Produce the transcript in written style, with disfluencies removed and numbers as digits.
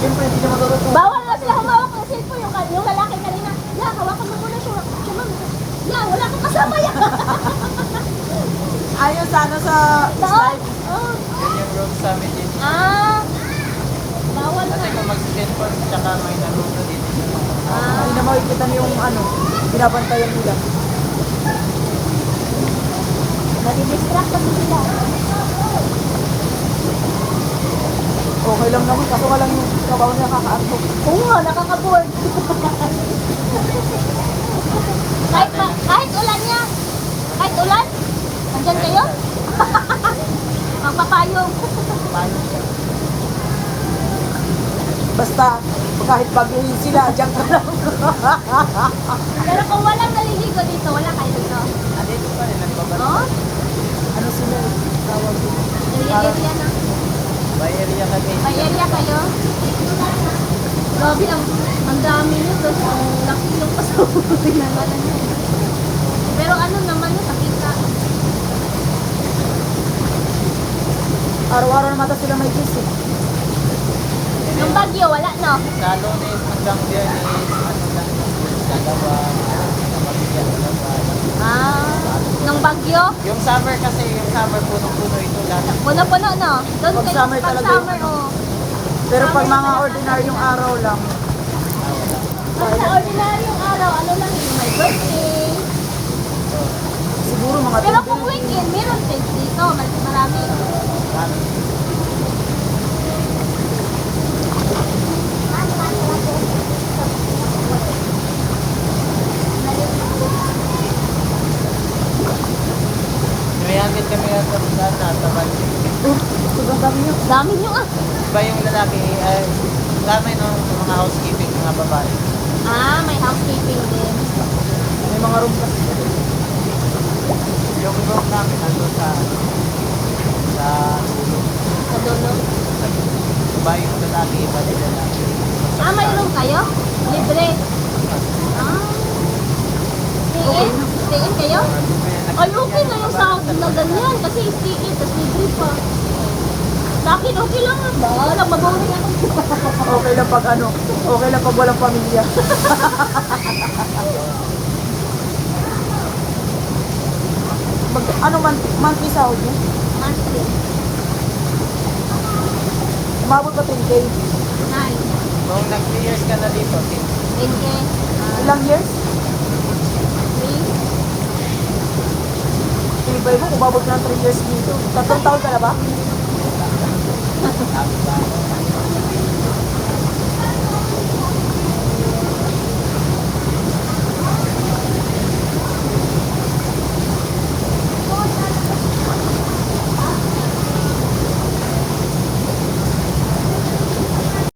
Siyempre, hindi naman totoo. Bawal na sila humawak ng cellphone. Yung lalaki kanina, ya, hawakan mo muna siya. Siya, ma'am. Ya, wala kang kasama yan. Ayun sana sa Oo. slide. Oo. Yun yung room sa amin din. Bawal Kasi na. kung mag-cellphone, tsaka may naluto dito. Ay na makikita niyo yung ano, binabantayan nila. Nadidistract kasi sila. Okay lang naman, kaso ka lang yung trabaho niya kakaantok. Oo nga, nakaka-board. kahit ulan niya. Kahit ulan? Andyan kayo? Magpapayong. Paano siya? Basta, kahit baguhin sila, diyan ka lang. Pero kung walang naliligo dito, wala kayo dito. Dito pa rin, nagbabalik. Oh? Ano sila eh, tawag dito. Area na. By area kami. May area kayo? Grabe, ang dami nyo. Tapos ang laki yung pasawag. Pinangalan nyo. Pero ano naman yun, nakita. Araw-araw naman ata sila may kiss eh. Yung bagyo, wala no? Sa Lunes hanggang Biyernes, ano lang, dalawa, mabigyan dalawa. Nung bagyo? Yung summer kasi, yung summer punong-puno ito lahat. Puno-puno no? Doon Pag kayo, summer pag talaga summer, yun. oh. Pero pag mga ordinaryong araw lang, Pag sa ordinaryong araw, ano lang yung may birthday. siguro mga Pero 2 kung weekend, meron tent dito. Marami. May hangin kami sa tabal. sobrang dami nyo. Dami nyo ah. Iba yung lalaki, dami no, mga housekeeping, mga babae. May housekeeping din. May mga room kasi. Yung room namin nandun sa dulo. Sa dulo. Iba yung lalaki, iba din lalaki. May room kayo? Libre. Stay-in? Stay-in kayo? Ay, okay na yung sahod na ganyan. Kasi stay-in, tapos libre pa. Sa akin, okay lang nga ba? Walang mabuhay ako. Okay lang pag ano, okay lang pag walang pamilya. Ano monthly sahod niya? Monthly. Umabot pa 10K. Nice. Kung nag 3 years ka na dito, 10K. Ilang years? 3. Tibay mo, umabot ka ng 3 years dito. 3 taon ka na ba? tapos